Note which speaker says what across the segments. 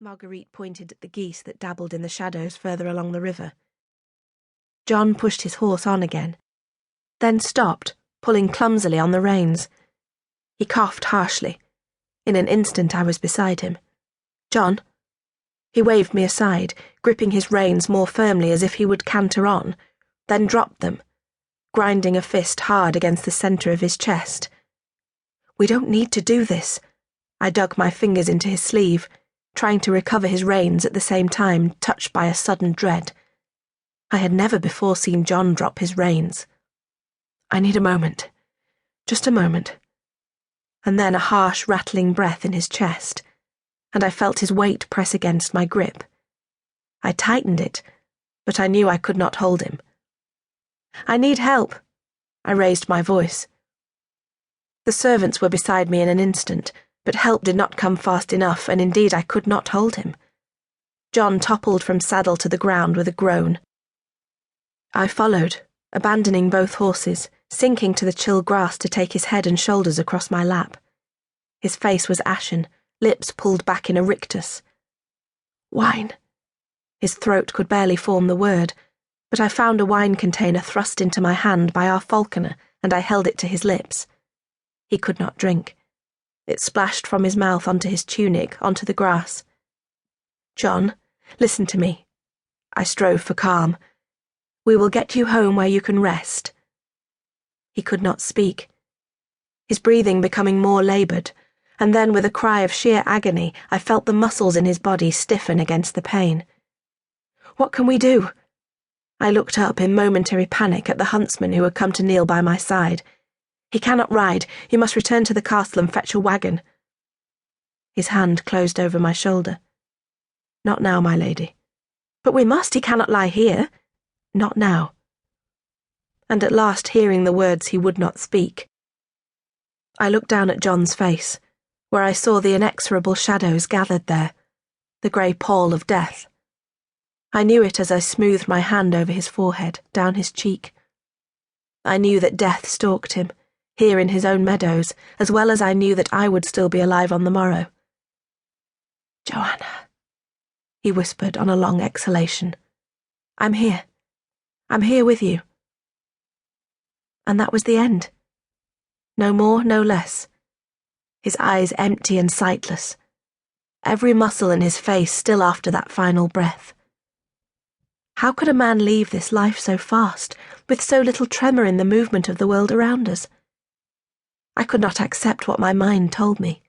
Speaker 1: Marguerite pointed at the geese that dabbled in the shadows further along the river. John pushed his horse on again, then stopped, pulling clumsily on the reins. He coughed harshly. In an instant I was beside him. "John." He waved me aside, gripping his reins more firmly as if he would canter on, then dropped them, grinding a fist hard against the centre of his chest. "We don't need to do this." I dug my fingers into his sleeve, trying to recover his reins at the same time, touched by a sudden dread. I had never before seen John drop his reins. "I need a moment. Just a moment." And then a harsh, rattling breath in his chest, and I felt his weight press against my grip. I tightened it, but I knew I could not hold him. "I need help." I raised my voice. The servants were beside me in an instant, but help did not come fast enough, and indeed I could not hold him. John toppled from saddle to the ground with a groan. I followed, abandoning both horses, sinking to the chill grass to take his head and shoulders across my lap. His face was ashen, lips pulled back in a rictus. "Wine." His throat could barely form the word, but I found a wine container thrust into my hand by our falconer, and I held it to his lips. He could not drink. It splashed from his mouth onto his tunic, onto the grass. "John, listen to me." I strove for calm. "We will get you home where you can rest." He could not speak, his breathing becoming more laboured, and then with a cry of sheer agony I felt the muscles in his body stiffen against the pain. "What can we do?" I looked up in momentary panic at the huntsman who had come to kneel by my side. "He cannot ride. You must return to the castle and fetch a wagon." His hand closed over my shoulder. "Not now, my lady." "But we must. He cannot lie here." "Not now." And at last hearing the words he would not speak, I looked down at John's face, where I saw the inexorable shadows gathered there, the grey pall of death. I knew it as I smoothed my hand over his forehead, down his cheek. I knew that death stalked him, here in his own meadows, as well as I knew that I would still be alive on the morrow. "Joanna," he whispered on a long exhalation. I'm here with you." And that was the end. No more, no less. His eyes empty and sightless, every muscle in his face still after that final breath. How could a man leave this life so fast, with so little tremor in the movement of the world around us? I could not accept what my mind told me.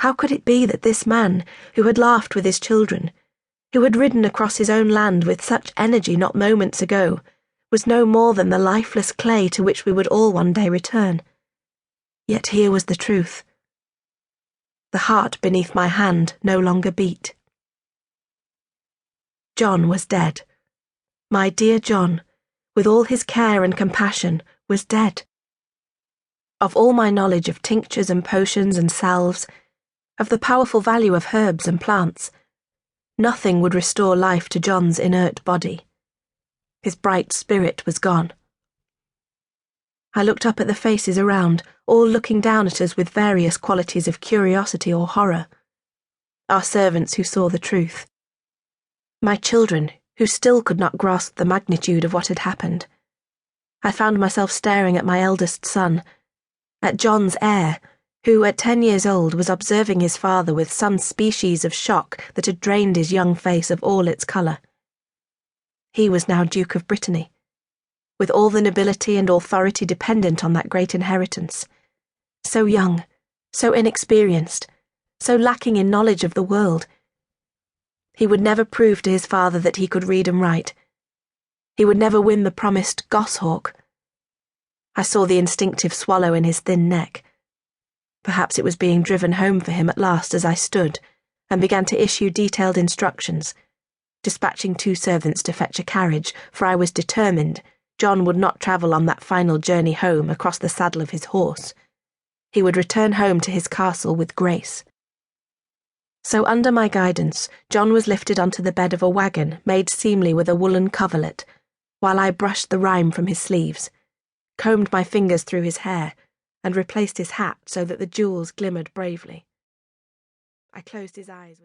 Speaker 1: How could it be that this man, who had laughed with his children, who had ridden across his own land with such energy not moments ago, was no more than the lifeless clay to which we would all one day return? Yet here was the truth. The heart beneath my hand no longer beat. John was dead. My dear John, with all his care and compassion, was dead. Of all my knowledge of tinctures and potions and salves, of the powerful value of herbs and plants, nothing would restore life to John's inert body. His bright spirit was gone. I looked up at the faces around, all looking down at us with various qualities of curiosity or horror. Our servants who saw the truth. My children, who still could not grasp the magnitude of what had happened. I found myself staring at my eldest son, at John's heir, who, at 10 years old, was observing his father with some species of shock that had drained his young face of all its colour. He was now Duke of Brittany, with all the nobility and authority dependent on that great inheritance. So young, so inexperienced, so lacking in knowledge of the world. He would never prove to his father that he could read and write. He would never win the promised goshawk. I saw the instinctive swallow in his thin neck. Perhaps it was being driven home for him at last as I stood, and began to issue detailed instructions, dispatching 2 servants to fetch a carriage, for I was determined John would not travel on that final journey home across the saddle of his horse. He would return home to his castle with grace. So under my guidance, John was lifted onto the bed of a wagon made seemly with a woolen coverlet, while I brushed the rime from his sleeves, combed my fingers through his hair, and replaced his hat so that the jewels glimmered bravely. I closed his eyes with